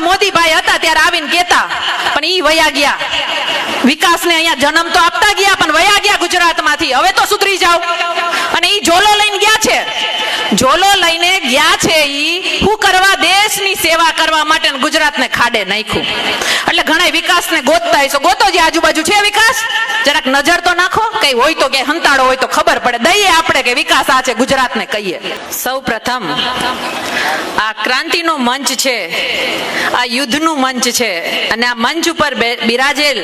મોદીભાઈ હતા ત્યારે આવીને કેતા, પણ ઈ વયા ગયા. વિકાસને અહીંયા જન્મ તો આપતા ગયા, પણ વયા ગયા ગુજરાતમાંથી. હવે તો સુધરી જાવ. અને ઈ ઝોલો લઈને ગયા છે. ઝોલો લઈને ગયા છે ઈ શું કરવા? દેશની સેવા કરવા માટે. ગુજરાતને ખાડે નાખ્યું. એટલે ઘણા વિકાસને ગોતતા હશો. ગોતો જે આજુબાજુ છે વિકાસ, જરાક નજર તો નાખો. કઈ હોય તો કે હંતાડો હોય તો ખબર પડે. દઈએ આપણે કે વિકાસ આ છે, ગુજરાતને કહીએ. સૌ પ્રથમ આ ક્રાંતિનો મંચ છે, આ યુદ્ધનું મંચ છે. અને આ મંચ ઉપર બિરાજેલ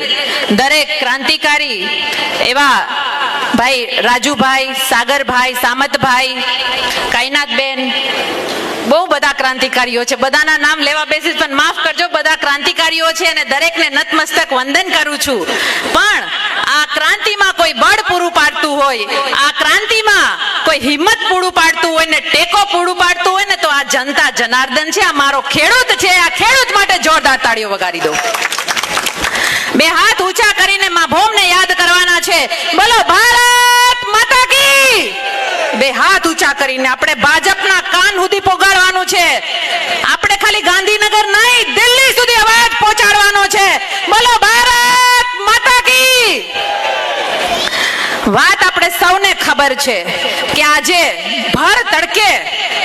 દરેક ક્રાંતિકારી એવા ભાઈ રાજુભાઈ, સાગરભાઈ, સામતભાઈ, કાયનાતબેન, બહુ બધા ક્રાંતિકારીઓ છે. બધાના નામ લેવા બેસીસ પણ માફ કરજો, બધા ક્રાંતિકારીઓ છે અને દરેકને નતમસ્તક વંદન કરું છું. પણ આ ક્રાંતિમાં કોઈ બળ પૂરું પાડતું હોય, આ ક્રાંતિમાં કોઈ હિંમત પૂરું પાડતું હોય ને ટેકો પૂરું પાડતું હોય ને તો આ જનતા જનાર્દન છે, આ મારો ખેડૂત છે. આ ખેડૂત માટે જોરદાર તાળીઓ વગાડી દો. બે હાથ ઊંચા કરીને માં ભૌમને યાદ કરવાના છે. બોલો ભારત માતા કી. બે હાથ ઊંચા કરીને આપણે ભાજપના કાન સુધી પોગાડવાનું છે. આપણે ખાલી ગાંધીનગર નહીં, દિલ્હી સુધી અવાજ પહોંચાડવાનો છે. બોલો ભારત માતા કી. વાત આપણે સૌને ખબર છે કે આજે ભર તડકે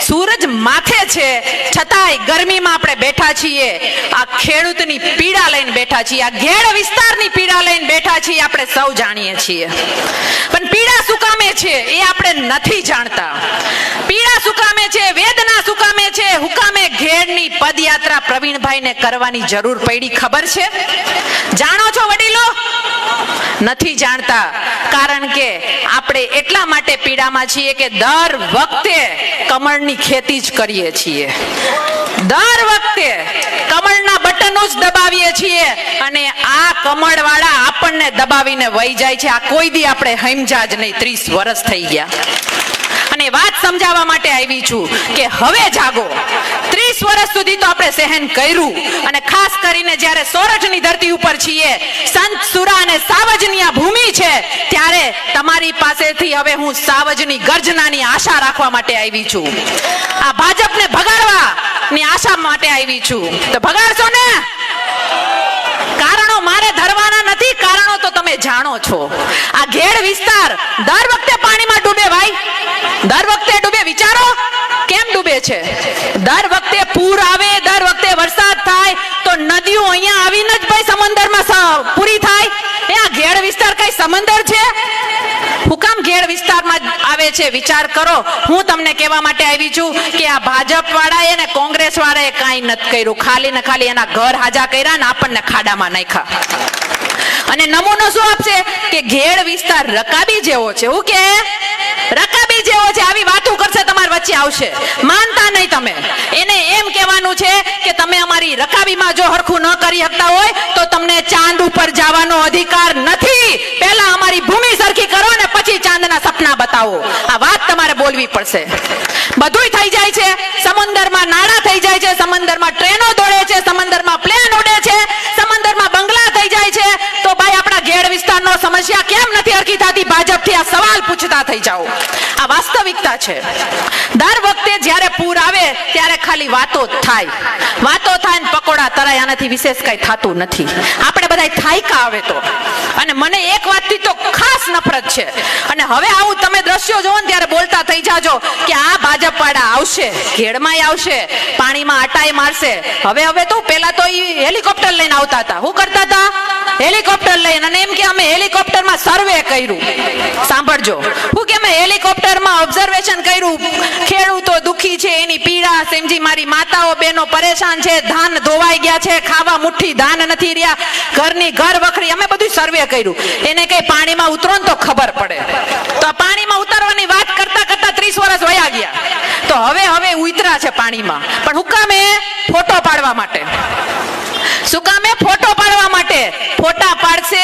સૂરજ માથે છે, છતાંય ગરમીમાં આપણે બેઠા છીએ. આ ખેડૂતની પીડા લઈને બેઠા છીએ, આ ઘેડ વિસ્તારની પીડા લઈને બેઠા છીએ. આપણે સૌ જાણીએ છીએ, પણ પીડા શું કામે છે એ આપણે નથી જાણતા. પીડા શું કામે છે, વેદના શું કામે છે, હુકામે ઘેડની પદયાત્રા પ્રવીણભાઈને કરવાની જરૂર પડી, ખબર છે? જાણો છો વડીલો? નથી જાણતા. કારણ કે આપણે એટલા માટે પીડામાં છીએ કે દર વખતે કમળની ખેતી જ કરીએ છીએ. દર વખતે કમળના બટનો જ દબાવીએ છીએ અને આ કમળવાળા આપણને દબાવીને વહી જાય છે. આ કોઈ દી આપણે હમજા જ નહીં. 30 વર્ષ થઈ ગયા. અને વાત સમજાવવા માટે આવી છું કે હવે જાગો. 30 વર્ષ સુધી તો આપણે સહન કર્યું, અને ખાસ કરીને જ્યારે સોરઠની ધરતી ઉપર છીએ, સંત સુરા અને સાવજની આ ભૂમિ છે, ત્યારે તમારી પાસેથી હવે હું સાવજની ગર્જનાની આશા રાખવા માટે આવી છું. આ ભાજપને ભગાડવા ની આશા માટે આવી છું. તો ભગાડશો ને? કારણો મારે ધરવાના નથી. કારણો તો તમે જાણો છો. આ ઘેડ વિસ્તાર દર વખતે પાણીમાં ડૂબે ભાઈ, દર વખતે ડૂબે. વિચારો કેમ ડૂબે છે? દર વખતે પૂર આવે, દર વખતે વરસાદ થાય તો નદીઓ અહીંયા આવીને જ ભાઈ સમંદરમાં પૂરી થાય. એ આ ઘેડ વિસ્તાર કઈ સમંદર છે? હુકામ ઘેડ વિસ્તારમાં આવે છે? વિચાર કરો. હું તમને કહેવા માટે આવી છું કે આ ભાજપ વાળાએ ને કોંગ્રેસ વાળાએ કાંઈ નથી કર્યું. ખાલી ને ખાલી એના ઘર હાજા કર્યા ને આપણને ખાડામાં નાખ્યા. અને નમૂનો શું આપશે કે ઘેડ વિસ્તાર રકાબી જેવો છે. હું કે રકાબી જેવો છે. આવી વાતો કરશે, તમારી વચ્ચે આવશે. માનતા નહીં તમે. એને એમ કહેવાનું છે કે તમે અમારી રકાબીમાં જો હરખું ન કરી શકતા હોય તો તમને ચાંદ ઉપર જવાનો અધિકાર નથી. પહેલા અમારી ભૂમિ સરખી કરો ને પછી ચાંદના સપના બતાવો. આ વાત તમારે બોલવી પડશે. બધુંય થઈ જાય છે. સમુદ્રમાં નાળા થઈ જાય છે, સમુદ્રમાં ટ્રેનો દોડે છે, સમુદ્રમાં પ્લેન ઉડે છે, સમુદ્રમાં બંગલા થઈ જાય છે. તો ભાઈ આપણા ઘેડ વિસ્તારનો સમસ્યા કેમ નથી હરખી થતી? ભાજપથી આ સવાલ પૂછતા થઈ જાઓ. આ વાસ્તવિકતા છે. દર વખતે જ્યારે પૂર આવે ત્યારે ખાલી વાતો થાય, વાતો થાય ને પકોડા તરાય. આનાથી વિશેષ કઈ થતું નથી. આપણે બધા થાયકા આવે તો. અને મને એક વાતથી તો ખાસ નફરત છે. અને હવે આવું તમે દ્રશ્યો જોવો ને ત્યારે બોલતા થઈ જાજો કે આ ભાજપ વાળા આવશે, ઘેડમાંય આવશે, પાણીમાં આટાઈ મારશે. હવે તો પેલા તો હેલિકોપ્ટર લઈને આવતા હતા. શું કરતા હતા? હેલિકોપ્ટર લઈને. અને એમ કે અમે હેલિકોપ્ટરમાં સર્વે કર્યું. સાંભળજો, હું કે અમે હેલિકોપ્ટરમાં ઓબ્ઝર્વેશન કર્યું. ખેડૂતો દુખી છે, એની પીડા સમજી. મારી માતાઓ બહેનો પરેશાન છે, ધાન ધોવાઈ ગયા છે, ખાવા મુઠ્ઠી ધાન નથી રહ્યા, ઘરની ઘર વખરી. અમે બધું સર્વે કર્યું. એને કઈ પાણીમાં ઉતરો ને તો ખબર પડે. તો પાણીમાં ઉતરવાની વાત કરતા કરતા 30 વર્ષ વયા ગયા. તો હવે ઉતરા છે પાણીમાં. પણ હું કામે? ફોટો પાડવા માટે. શું કામે? ફોટો પાડવા માટે. ફોટા પાડશે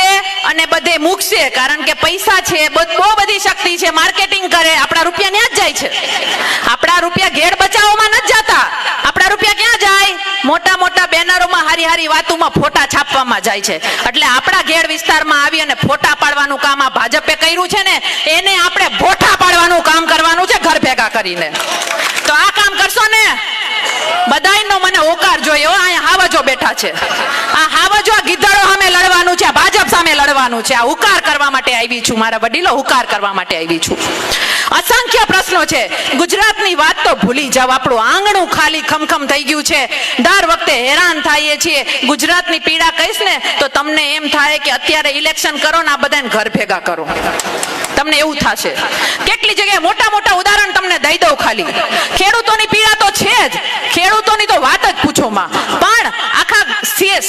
અને બધે મૂકશે. કારણ કે પૈસા છે, બહુ બધી શક્તિ છે, માર્કેટિંગ કરે. આપણા રૂપિયા ત્યાં જ જાય છે. આપણા રૂપિયા ઘેડ બચાવવામાં નથી જતા. આપણા રૂપિયા ક્યાં જાય? મોટા મોટા બેનરોમાં હારી હારી વાતોમાં ફોટા છાપવામાં જાય છે. એટલે આપણા ઘેડ વિસ્તારમાં આવી અને ફોટા પાડવાનું કામ આ ભાજપે કર્યું છે ને, એને આપણે ભોઠા પાડવાનું કામ કરવાનું છે, ઘર ભેગા કરીને. તો આ કામ કરશો ને? બધાયનો મને હોકાર જોયો. અહીંયા હાવજો હાવજો બેઠા છે. આ હાવજો આ ગીધડો સામે લડવાનું છે, આ ભાજપ સામે લડવાનું છે. આ હુકાર કરવા માટે આવી છું, મારા વડીલો, હુકાર કરવા માટે આવી છું. અસંખ્ય પ્રશ્નો છે. ગુજરાતની વાત તો ભૂલી જાવ, આપણું આંગણું ખાલી ખમખમ થઈ ગયું છે. દર વખતે હેરાન થઈએ છીએ. ગુજરાતની પીડા કહીશ ને તો તમને એમ થાય કે અત્યારે ઇલેક્શન કરો ને આ બધાને ઘર ભેગા કરો, તમને એવું થશે. કેટલી જગ્યાએ મોટા મોટા ઉદાહરણ તમને દઈ દઉં. ખાલી ખેડૂતોની પીડા તો છે જ, ખેડૂતોની તો વાત જ પૂછોમાં. પણ આખા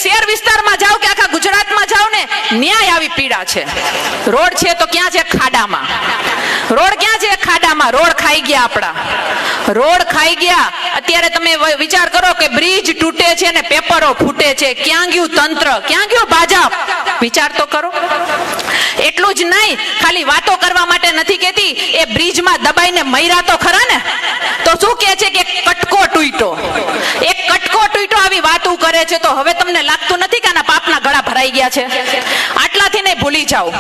શહેર વિસ્તારમાં જાઓ કે આખા ગુજરાતમાં જાઓ ને, ન્યાય આવી પીડા છે. રોડ છે તો ક્યાં છે? ખાડામાં. રોડ ક્યાં છે? ખાડામાં. રોડ ખાઈ ગયા આપણા, રોડ ખાઈ ગયા. અત્યારે તમે વિચાર કરો કે બ્રિજ તૂટે છે ને પેપરો ફૂટે છે. ક્યાં ગયું તંત્ર? ક્યાં ગયું ભાજપ? વિચાર તો કરો. એટલું જ નહીં, ખાલી વાતો કરવા માટે નથી કહેતી, એ બ્રિજમાં દબાઈને મર્યા તો ખરા ને. તો શું કહે છે કે કટકો તૂટ્યો, એક કટકો તૂટ્યો, આવી વાતો કરે છે. તો હવે તમને લાગતું નથી કે આના પાપના ગળા ભરાઈ ગયા છે? આટલાથી નહીં ભૂલી જાઓ.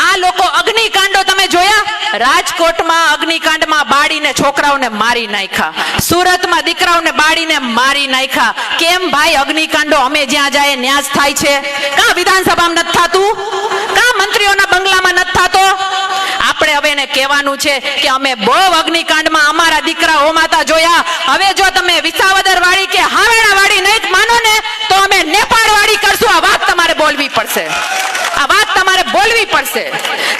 આ લોકો અગ્નિકાંડો તમે જોયા? રાજકોટમાં અગ્નિકાંડમાં બાળીને છોકરાઓને મારી નાખ્યા, સુરતમાં દીકરાઓને બાળીને મારી નાખ્યા. કેમ ભાઈ? અગ્નિકાંડો અમે જ્યાં જાય ત્યાં જ થાય છે. કા વિધાનસભામાં નથી થતું? કા મંત્રીઓના બંગલામાં નથી થતો? આપણે હવે એને કહેવાનું છે કે અમે બહુ અગ્નિકાંડમાં અમારા દીકરા હોમાતા જોયા. હવે જો તમે વિસાવદર વાળી કે હાવેણા વાળી નહીં માનો ને તો અમે નેપાળ વાળી કરશું. આ વાત તમારે બોલવી પડશે, આ વાત તમારે બોલવી પડશે.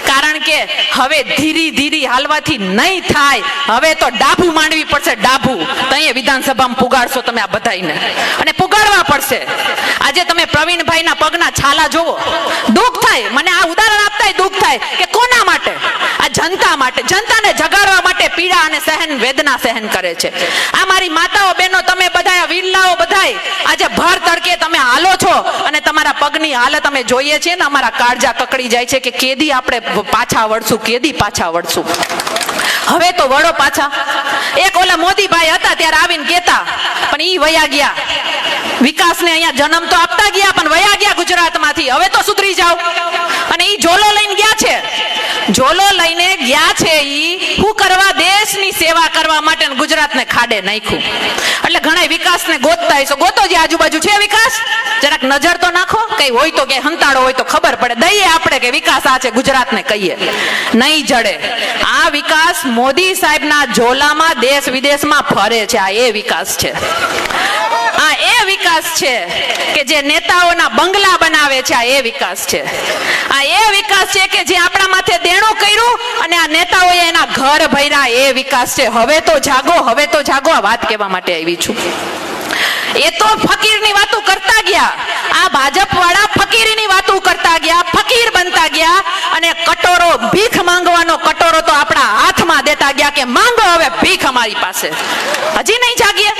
કારણ કે હવે ધીરી ધીરી હાલવાથી નહીં થાય. હવે તો ડાભું માંડવી પડશે, ડાભું. તો અહીંયા વિધાનસભામાં પુગાડશો તમે આ બધાઈને, અને પુગાડવા પડશે. આજે તમે પ્રવીણભાઈના પગના છાલા જોવો, દુઃખ થાય. મને આ ઉદાહરણ આપતા દુઃખ થાય કે કોના માટે? આ જનતા માટે, જનતાને જગાડવા માટે પીડા અને સહન વેદના સહન કરે છે. આ મારી માતાઓ બહેનો, તમે બધા વીરલાઓ બધાય આજે ભર તડકે તમે હાલો છો અને તમારા પગની હાલત અમે જોઈએ છીએ ને, અમારા કાળજા કકડી જાય છે કે કેદી આપણે પાછા વળશું, કેદી પાછા વળશું. હવે તો વળો પાછા. એક ઓલા મોદીભાઈ હતા ત્યારે આવીને કેતા, પણ ઈ વયા ગયા. વિકાસને અહીંયા જન્મ તો આપતા ગયા પણ વયા ગયા ગુજરાતમાંથી. હવે તો સુધરી જાઓ. અને ઈ ઝોલો લઈને ગયા છે, ઝોલો લઈને ગયા છે ઈ શું કરવા? દેશની સેવા કરવા માટે. ગુજરાતને ખાડે નાખ્યું. એટલે ઘણા વિકાસને ગોતતા હશો, ગોતો જે આજુબાજુ છે વિકાસ, જરાક નજર તો નાખો. કઈ હોય તો કે હંતાડો હોય તો ખબર પડે, દઈએ આપણે કે વિકાસ આ છે, ગુજરાતને કહીએ. નહીં જડે. આ વિકાસ મોદી સાહેબના ઝોલામાં દેશ વિદેશમાં ફરે છે. આ એ વિકાસ છે, આ એ વિકાસ છે કે જે નેતાઓના બંગલા બનાવે છે. આ એ વિકાસ છે, આ એ વિકાસ છે કે જે આપણા માથે દેણું કર્યું અને આ નેતાઓએ એના ઘર ભર્યા. એ વિકાસ છે. હવે તો જાગો, હવે તો જાગો. આ વાત કહેવા માટે આવી છું. એ તો ફકીરની વાતો કરતા ગયા, આ ભાજપ વાળા ફકીરીની વાતો કરતા ગયા, ફકીર બનતા ગયા. અને કટોરો, ભીખ માંગવાનો કટોરો તો આપણા હાથમાં દેતા ગયા કે માંગો હવે ભીખ અમારી પાસે. હજી નહીં જાગીએ?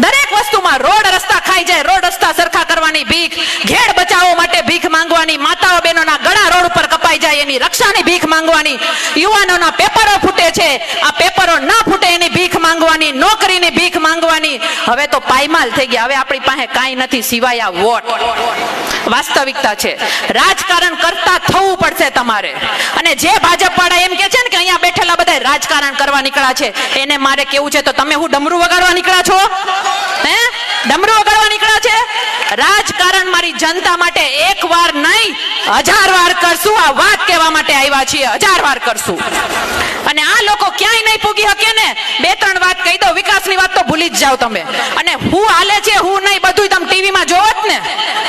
દરેક વસ્તુમાં રોડ રસ્તા ખાઈ જાય, રોડ રસ્તા સરખા કરવાની ભીખ, ઘેડ બચાવો માટે ભીખ માંગવાની, માતાઓ બહેનોના ગળા રોડ ઉપર કપાઈ જાય એની રક્ષાની ભીખ માંગવાની, યુવાનોના પેપરો ફૂટે છે, આ પેપરો ના ફૂટે એની ભીખ માંગવાની, નોકરીની ભીખ માંગવાની. હવે તો પાયમાલ થઈ ગયા. હવે આપણી પાસે કાંઈ નથી સિવાય આ વોટ. વાસ્તવિકતા છે. રાજકારણ કરતા થવું પડશે તમારે. અને જે ભાજપ વાળા એમ કે છે ને કે અહીંયા બેઠેલા બધા રાજકારણ કરવા નીકળ્યા છે, એને મારે કેવું છે, તો તમે હું ડમરું વગાડવા નીકળ્યા છો? હે, ડમરું વગાડવા નીકળ્યા છે? રાજકારણ મારી જનતા માટે એક વાર નહીં 1000 વાર કરશું. આ વાત કહેવા માટે આવ્યા છીએ, 1000 વાર કરશું. અને આ લોકો ક્યાંય નહીં પૂગી શકે ને. 2-3 વાત કહી દો, વિકાસની વાત તો ભૂલી જ જાઓ તમે. અને હું હાલે છે હું નહીં બધું તમે ટીવીમાં જોવો જ ને,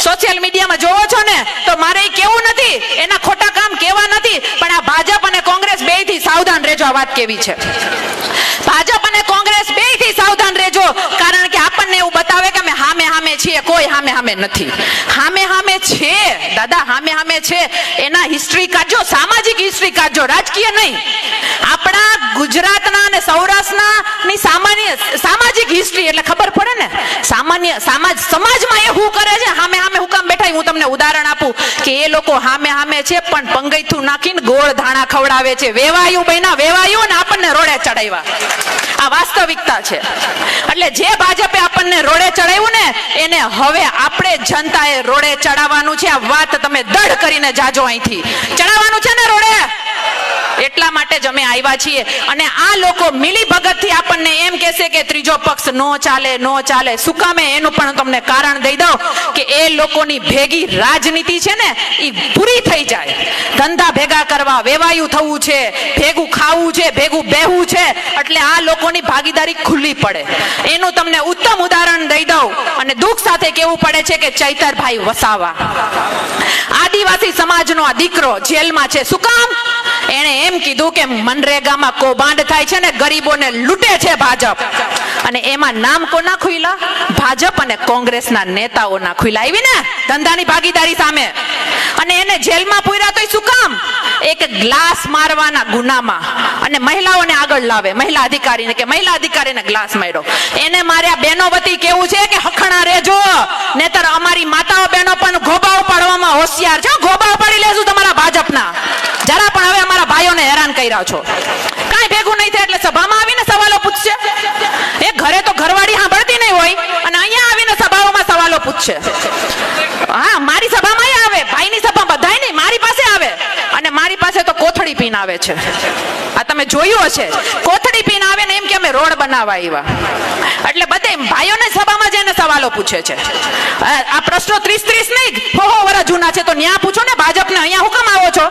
સોશિયલ મીડિયામાં જોવો છો ને. તો મારે કેવું નથી, એના ખોટા કામ કેવા નથી, પણ આ ભાજપ અને કોંગ્રેસ બેયથી સાવધાન રહેજો. આ વાત કેવી છે? ભાજપ અને કોંગ્રેસ બેયથી સાવધાન રહેજો. કારણ કે આપણને એવું બતાવે કે અમે હામે હામે છીએ, કોઈ હામે હામે નથી. હામે હામે છે દાદા, હામે હામે છે. એના હિસ્ટ્રી કાઢજો, સામાજિક હિસ્ટ્રી કાઢજો, રાજકીય નહીં. આપણા ગુજરાતના અને સૌરાષ્ટ્રના ની સામાજિક હિસ્ટ્રી એટલે ખબર પડે ને. સામાન્ય સમાજમાં એ હું કરે છે, હામે હામે હું કામ બેઠા. હું તમને ઉદાહરણ આપું કે એ લોકો હામે હામે છે પણ પંગઈથું નાખીને ગોળ ધાણા ખવડાવે છે. વેવાયું બન્યા, વેવાયું ને આપણને રોડે ચડાવ્યા. આ વાસ્તવિકતા છે. એટલે જે ભાજપે આપણને રોડે ચડાવ્યું ને એને હવે આપણે જનતાએ રોડે ચડાવવાનું છે. આ વાત તમે દઢ કરીને જાજો અહીંથી. ચડાવવાનું છે ને રોડે? એટલા માટે જ અમે આવ્યા છીએ. અને આ લોકો મિલી ભગતથી આપણને એમ કહેશે કે ત્રીજો પક્ષ નો ચાલે, નો ચાલે. શું કામે? એનું પણ તમને કારણ દઈ દઉં કે એ લોકોની ભેગી રાજનીતિ છે ને એ પૂરી થઈ જાય. ધંધા ભેગા કરવા, વેવાયું થવું છે, ભેગું ખાવું છે, ભેગું બેહવું છે, એટલે આ લોકોની ભાગીદારી ખુલ્લી પડે. એનું તમને ઉત્તમ ઉદાહરણ દઈ દઉં અને દુઃખ સાથે કહેવું પડે છે કે ચૈતરભાઈ વસાવા, આદિવાસી સમાજનો આ દીકરો જેલમાં છે. શું કામ? એને એમ કીધું કે મનરેગામાં કૌભાંડ થાય છે ને ગરીબોને લૂંટે છે ભાજપ. અને એમાં નામ કોના ખુલ્લા? ભાજપ અને કોંગ્રેસના નેતાઓના ખુલ્લા. આવી ને ધંધાની ભાગીદારી સામે. અને એને જેલમાં પૂર્યા તો શું કામ? એક ગ્લાસ મારવાના ગુનામાં. અને મહિલાઓને આગળ લાવે, મહિલા અધિકારીને કે મહિલા અધિકારીને ગ્લાસ માર્યો. એને માર્યા. બહેનો વતી કેવું છે કે હખણા રહેજો, નેતર અમારી માતાઓ બહેનો પણ ગોબા ઉપાડવામાં હોશિયાર છે. ગોબા ઉપાડી લેશું તમારા ભાજપના. જરા પણ હવે અમારા ભાઈઓને હેરાન કર્યા છો. કાંઈ ભેગું નહીં થાય એટલે સભામાં આવીને સવાલો પૂછશે. એ ઘરે તો ઘરવાળી સાંભળતી નહીં હોય અને અહીંયા આવીને સભાઓમાં સવાલો પૂછશે. હા, મારી સભામાં આવે, ભાઈની સભા બધાય નહીં, મારી પાસે આવે. અને મારી પાસે તો કોથળી પીને આવે છે. આ તમે જોયું હશે, કોથળી પીને આવે ને એમ કે અમે રોડ બનાવવા આવ્યા. એટલે બધે ભાઈઓને સભામાં જઈને સવાલો પૂછે છે. આ પ્રશ્નો 30 નહીં, હો વર્ષ જૂના છે, તો ન્યા પૂછો ને ભાજપને, અહીંયા હું કેમ આવો છો?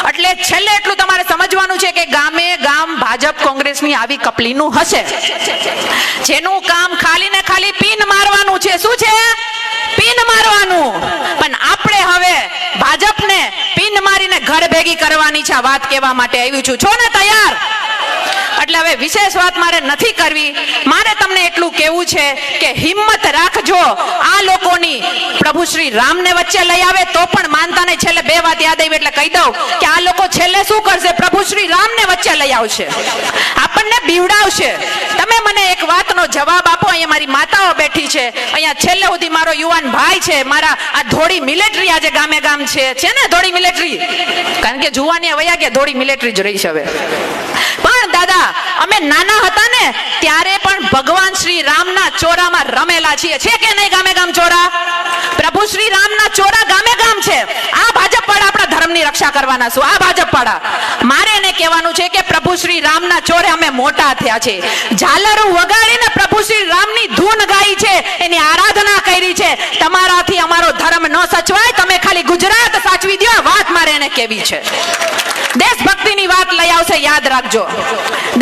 એટલે છેલ્લે એટલું તમારે સમજવાનું છે કે ગામે ગામ ભાજપ કોંગ્રેસની આવી કપલીનું હશે, જેનું કામ ખાલી ને ખાલી પીન મારવાનું છે. શું છે? પીન મારવાનું. પણ આપણે હવે ભાજપને પીન મારીને ઘર ભેગી કરવાની છે. આ વાત કહેવા માટે આવી છું. છો ને તૈયાર? એટલે હવે વિશેષ વાત મારે નથી કરવી. મારે તમને એટલું કહેવું છે કે હિંમત રાખજો. આ લોકોની પ્રભુ શ્રી રામને વચ્ચે લઈ આવે તો પણ માનતા નહીં. છેલ્લે બે વાત યાદ આવી એટલે કહી દઉં કે આ લોકો છેલ્લે શું કરશે? પ્રભુ શ્રી રામને વચ્ચે લઈ આવશે, આપણને બીવડાવશે. તમે મને એક વાતનો જવાબ આપો. અહીંયા મારી માતાઓ બેઠી છે, અહીંયા છેલ્લે સુધી મારો યુવાન ભાઈ છે, મારા આ ધોળી મિલિટરી આજે ગામે ગામ છે ને ધોળી મિલિટરી, કારણ કે જુવાની વયા ગયા, ધોળી મિલિટરી જ રહી છે હવે. પણ દાદા, અમે નાના હતા ને ત્યારે પણ ભગવાન શ્રી રામના ચોરામાં રમેલા છીએ. છે કે નહીં ગામે ગામ ચોરા? પ્રભુ શ્રી રામના ચોરા ગામે ગામ છે. આ ભાજપ વાળા આપણા ધર્મની રક્ષા કરવાના શું? આ ભાજપ વાળા. મારે એને કહેવાનું છે કે પ્રભુ શ્રી રામના ચોરે અમે મોટા થયા છે. ઝાલરો વગાડીને પ્રભુ શ્રી રામની ધૂન ગાઈ છે, એની આરાધના કરી છે. તમારાથી અમારો ધર્મ ન સચવાય, તમે ખાલી ગુજરાત સાચવી દો. આ વાત મારે એને કહેવી છે. દેશભક્તિની વાત લઈ આવશે, યાદ રાખજો.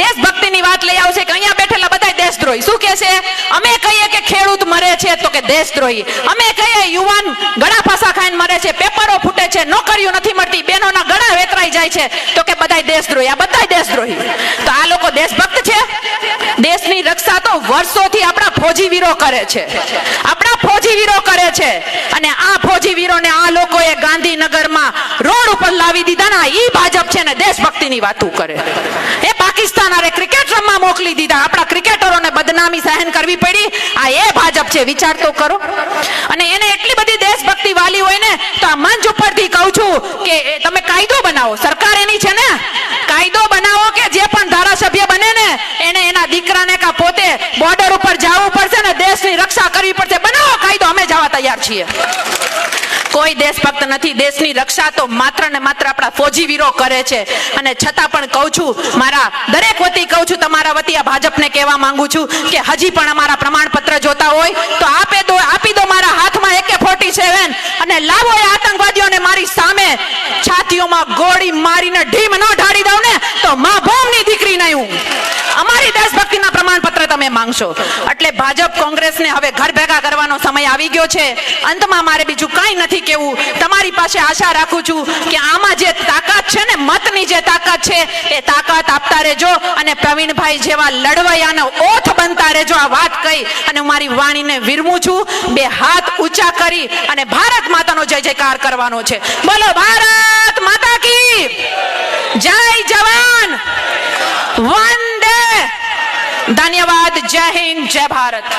દેશભક્તિની વાત લઈ આવશે કે અહીંયા બેઠેલા બધા દેશદ્રોહી. શું કહે છે? અમે કહીએ કે ખેડૂત મરે છે તો કે દેશદ્રોહી. અમે કહીએ યુવાન ગળા ફાંસા ખાઈને મરે છે, પેપરો ફૂટે છે, નોકરીઓ નથી મળતી, બહેનોના ગળા વેતરાઈ જાય છે, તો કે બધા દેશદ્રોહી. આ બધા દેશદ્રોહી. તો આ લોકો દેશભક્ત છે? દેશની રક્ષા તો વર્ષોથી આપણા ફૌજી વીરો કરે છે. આપણા ફૌજી વીરો કરે છે. અને આ ફૌજી વીરોને આ લોકોએ ગાંધીનગરમાં રોડ ઉપર લાવી દીધા ને. ઈ ભાજપ છે ને દેશભક્તિની વાતો કરે. એ પાકિસ્તાન આરે ક્રિકેટ રમવા મોકલી દીધા. આપણા ક્રિકેટરોને બદનામી સહન કરવી પડી. આ એ ભાજપ છે. વિચાર તો કરો. અને એને એટલી બધી દેશભક્તિ વાલી હોય ને તો આ મંચ ઉપરથી કહું છું કે તમે કાયદો બનાવો. સરકાર એની છે ને, કાયદો બનાવો કે જે પણ ધારાસભ્ય બને ને એને એના દીકરાને કા પોતે બોર્ડર ઉપર જવું પડશે ને દેશની રક્ષા કરવી પડશે. બનાવો કાયદો, અમે જવા તૈયાર છીએ. કોઈ દેશભક્ત નથી. દેશની રક્ષા તો માત્ર ને માત્ર આપણા ફૌજી વીરો કરે છે. અને છતાં પણ કહું છું, મારા દરેક વતી કહું છું, તમારા વતી આ ભાજપને કહેવા માંગુ છું કે હજી પણ અમારા પ્રમાણપત્ર જોતા હોય તો આપી દો મારા હાથમાં AK-47 અને લાવો એ આતંકવાદીઓને મારી સામે છાતીઓમાં ગોળી મારીને ઢીમ ન ઢાળી દઉં ને તો મા બોમની દીકરી નહીં હું. અમારી દેશભક્તિના પ્રમાણપત્ર તમે માંગશો. એટલે ભાજપ કોંગ્રેસને હવે ઘર ભેગા કરવાનો સમય આવી ગયો છે. અંતમાં મારે બીજું કાંઈ નથી કેવું. તમારી પાસે આશા રાખું છું કે આમાં જે તાકાત છે ને, મતની જે તાકાત છે, એ તાકાત આપતા રહેજો. અને પ્રવીણભાઈ જેવા લડવૈયાનો ઓથ બનતા રહેજો. આ વાત કહી અને હું મારી વાણીને વિરમું છું. બે હાથ ઊંચા કરી અને ભારત માતાનો જય જયકાર કરવાનો છે. બોલો ભારત માતા કી જય. જવાન વંદે. ધન્યવાદ. જય હિન્દ, જય ભારત.